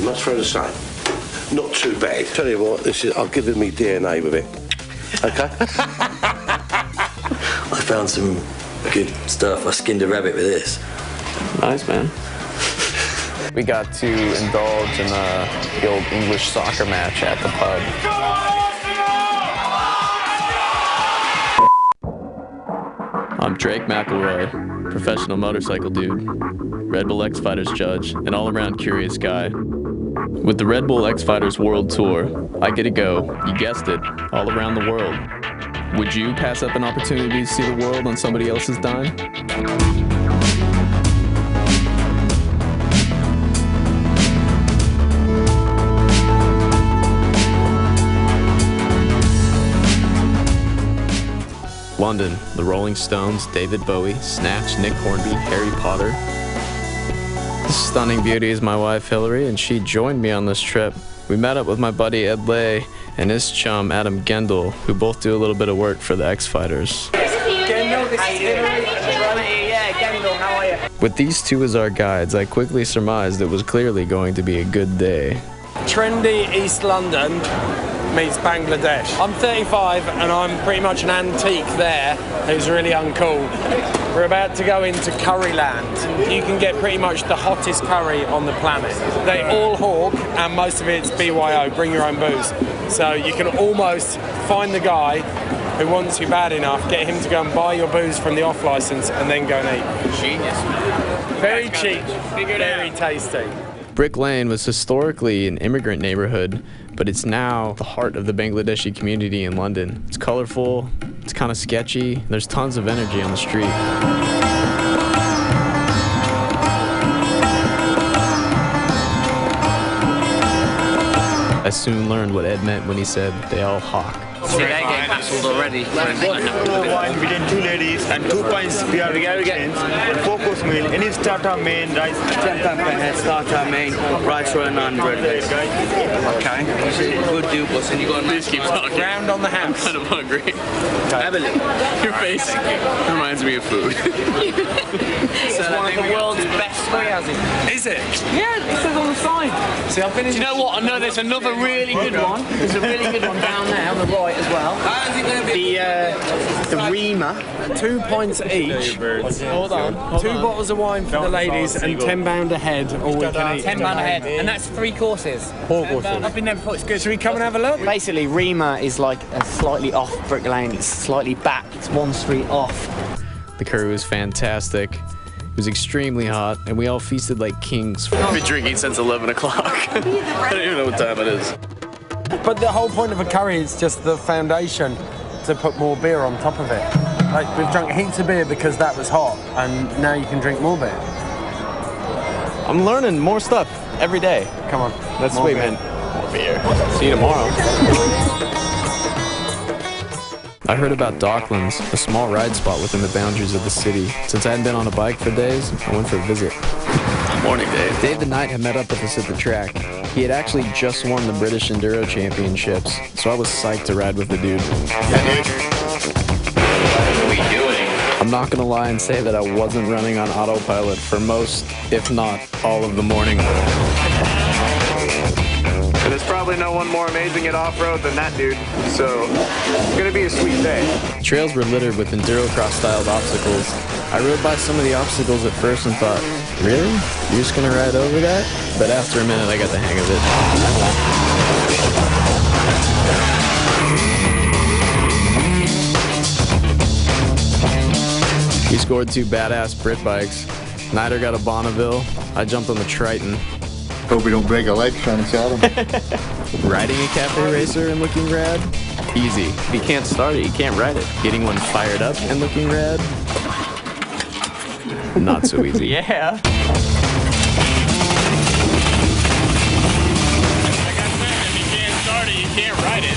You must throw the same. Not too bad. Tell you what, I'll give it me DNA with it. Okay? I found some good stuff. I skinned a rabbit with this. Nice, man. We got to indulge in the old English soccer match at the pub. I'm Drake McElroy, professional motorcycle dude, Red Bull X Fighters judge, and all-around curious guy. With the Red Bull X Fighters World Tour, I get to go, you guessed it, all around the world. Would you pass up an opportunity to see the world on somebody else's dime? London, the Rolling Stones, David Bowie, Snatch, Nick Hornby, Harry Potter. This stunning beauty is my wife Hillary, and she joined me on this trip. We met up with my buddy Ed Lay and his chum Adam Gendel, who both do a little bit of work for the X Fighters. Gendel, this is Hillary. Yeah, Gendel, how are you? With these two as our guides, I quickly surmised it was clearly going to be a good day. Trendy East London meets Bangladesh. I'm 35 and I'm pretty much an antique there who's really uncool. We're about to go into Curryland. You can get pretty much the hottest curry on the planet. They all hawk and most of it's BYO, bring your own booze. So you can almost find the guy who wants you bad enough, get him to go and buy your booze from the off license and then go and eat. Genius. Very cheap, very tasty. Brick Lane was historically an immigrant neighborhood, but it's now the heart of the Bangladeshi community in London. It's colorful, it's kind of sketchy, there's tons of energy on the street. I soon learned what Ed meant when he said they all hawk. See, they're getting cancelled already. Wine between two ladies and 2 pints beer. We get 4-course meal. Any starter, main, rice. £10 per head, starter, main, rice roll and naan bread. Okay. Good deal, boss. And you got a nice Keep talking. Round on the house. I'm kind of hungry. Have a look. Your face reminds me of food. It's one of the world's best Spiazzi. Is it? Yeah, it says on the side. See, I've been in. Do you know what? I know there's another really good one. There's a really good one down there on the right as well. The Rima. 2 pints each. Hold on. 2 bottles of wine for the ladies and £10 a head, all we can eat. £10 a head, and that's 3 courses. 4 courses. I've been there before. It's good. Should we come and have a look? Basically, Rima is like a slightly off Brick Lane. It's slightly back. It's 1 street off. The curry was fantastic. It was extremely hot, and we all feasted like kings. We've been drinking since 11 o'clock. I don't even know what time it is. But the whole point of a curry is just the foundation to put more beer on top of it. Like, we've drunk heaps of beer because that was hot, and now you can drink more beer. I'm learning more stuff every day. Come on. That's more sweet, beer. man. More beer. See you tomorrow. I heard about Docklands, a small ride spot within the boundaries of the city. Since I hadn't been on a bike for days, I went for a visit. Morning, Dave. Dave the Knight had met up with us at the track. He had actually just won the British Enduro Championships, so I was psyched to ride with the dude. Yeah, dude. What are we doing? I'm not gonna lie and say that I wasn't running on autopilot for most, if not all of the morning. And there's probably no one more amazing at off-road than that dude, so it's gonna be a sweet day. Trails were littered with endurocross-styled obstacles. I rode by some of the obstacles at first and thought, really? You're just gonna ride over that? But after a minute, I got the hang of it. We scored 2 badass Brit bikes. Nider got a Bonneville. I jumped on the Triton. Hope we don't break a leg trying to saddle. Riding a cafe racer and looking rad? Easy. If you can't start it, you can't ride it. Getting one fired up and looking rad? Not so easy. Yeah. Like I said, if you can't start it, you can't ride it.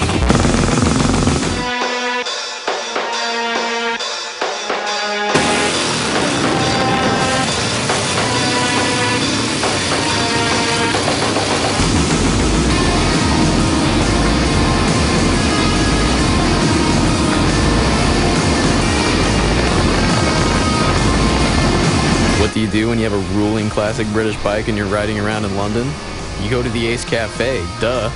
What do you do when you have a ruling classic British bike and you're riding around in London? You go to the Ace Cafe, duh.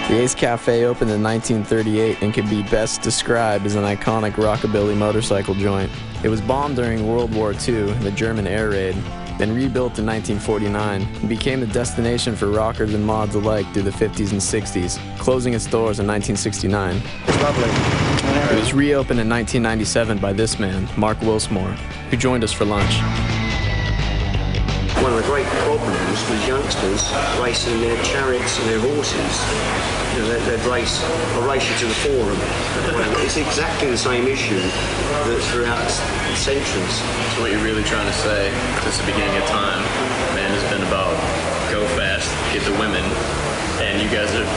The Ace Cafe opened in 1938 and can be best described as an iconic rockabilly motorcycle joint. It was bombed during World War II in the German air raid, then rebuilt in 1949 and became the destination for rockers and mods alike through the 50s and 60s, closing its doors in 1969. It's lovely. It was reopened in 1997 by this man, Mark Wilsmore, who joined us for lunch. One of the great problems was youngsters racing their chariots and their horses. You know, they'd race, I'll race you to the forum. It's exactly the same issue that's throughout centuries. So what you're really trying to say, since the beginning of time, man, has been about go fast, get the women, and you guys are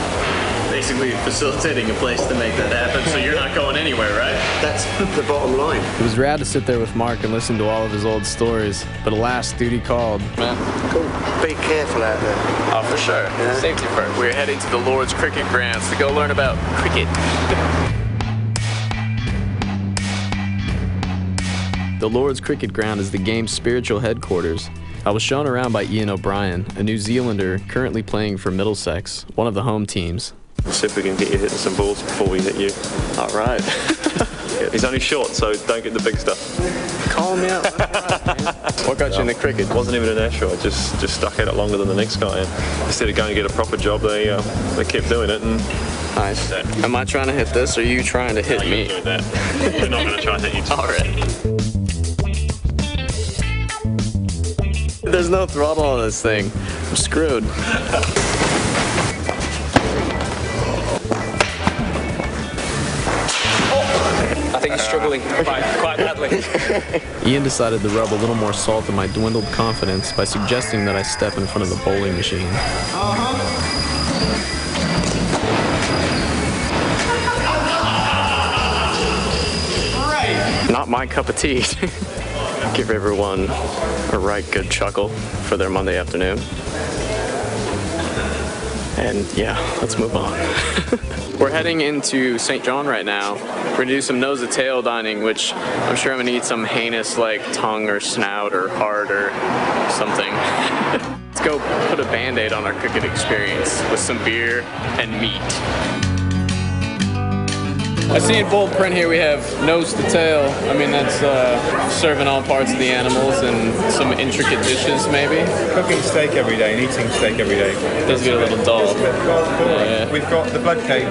basically facilitating a place to make that happen, so you're not going anywhere, right? That's the bottom line. It was rad to sit there with Mark and listen to all of his old stories, but alas, duty called. Man, Cool. Be careful out there. oh, for sure. Yeah. Safety first. We're heading to the Lord's Cricket Grounds to go learn about cricket. The Lord's Cricket Ground is the game's spiritual headquarters. I was shown around by Ian O'Brien, a New Zealander currently playing for Middlesex, one of the home teams. See if we can get you hitting some balls before we hit you. All right. He's only short, so don't get the big stuff. Call me out. What got you into cricket? It wasn't even an issue. I just stuck at it longer than the next guy. And instead of going to get a proper job, they kept doing it. And Nice. Am I trying to hit this, or are you trying to hit me? you're doing that. You're not going to try and hit you. All right. There's no throttle on this thing. I'm screwed. I think he's struggling quite badly. Ian decided to rub a little more salt in my dwindled confidence by suggesting that I step in front of the bowling machine. Not my cup of tea. Give everyone a right good chuckle for their Monday afternoon. And yeah, let's move on. We're heading into St. John right now. We're gonna do some nose to tail dining, which I'm sure I'm gonna eat some heinous like tongue or snout or heart or something. Let's go put a band-aid on our cricket experience with some beer and meat. I see in bold print here we have nose to tail. I mean, that's serving all parts of the animals and some intricate dishes, maybe. Cooking steak every day and eating steak every day. It does get a little dull. Yeah. We've got the blood cake,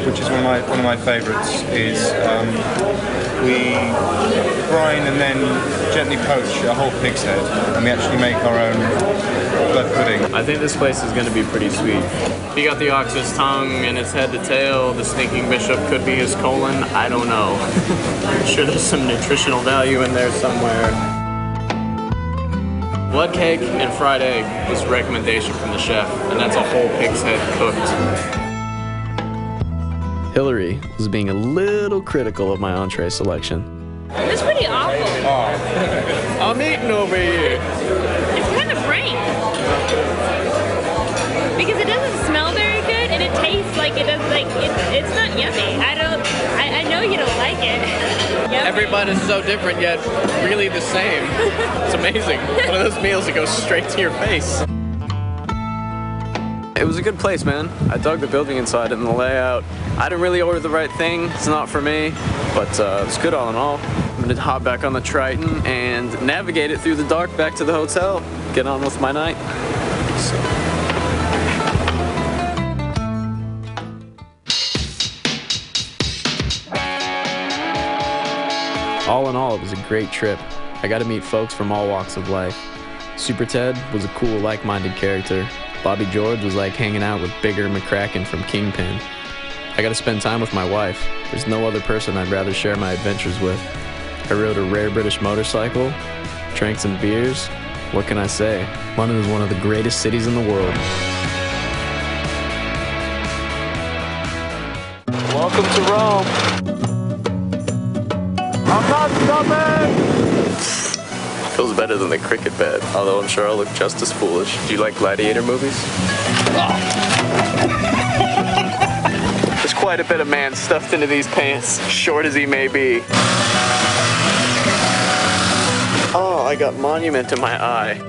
which is one of my favourites. Is we brine and then gently poach a whole pig's head, and we actually make our own blood pudding. I think this place is going to be pretty sweet. He got the ox's tongue and its head to tail. The stinking bishop could be his colon. I don't know. I'm sure there's some nutritional value in there somewhere. Blood cake and fried egg was a recommendation from the chef, and that's a whole pig's head cooked. Hillary was being a little critical of my entree selection. It's pretty awful. I'm eating over here. It's kind of rank. Because it doesn't smell very good and it tastes like it does it's not yummy. I know you don't like it. Yummy. Everybody's so different yet really the same. It's amazing. One of those meals that goes straight to your face. It was a good place, man. I dug the building inside and the layout. I didn't really order the right thing. It's not for me, but it's good all in all. I'm gonna hop back on the Triton and navigate it through the dark back to the hotel. Get on with my night. All in all, it was a great trip. I got to meet folks from all walks of life. Super Ted was a cool, like-minded character. Bobby George was like hanging out with Bigger McCracken from Kingpin. I got to spend time with my wife. There's no other person I'd rather share my adventures with. I rode a rare British motorcycle, drank some beers. What can I say? London is one of the greatest cities in the world. Welcome to Rome. I'm not stopping! Feels better than the cricket bed, although I'm sure I'll look just as foolish. Do you like gladiator movies? Oh. There's quite a bit of man stuffed into these pants, short as he may be. Oh, I got monument in my eye.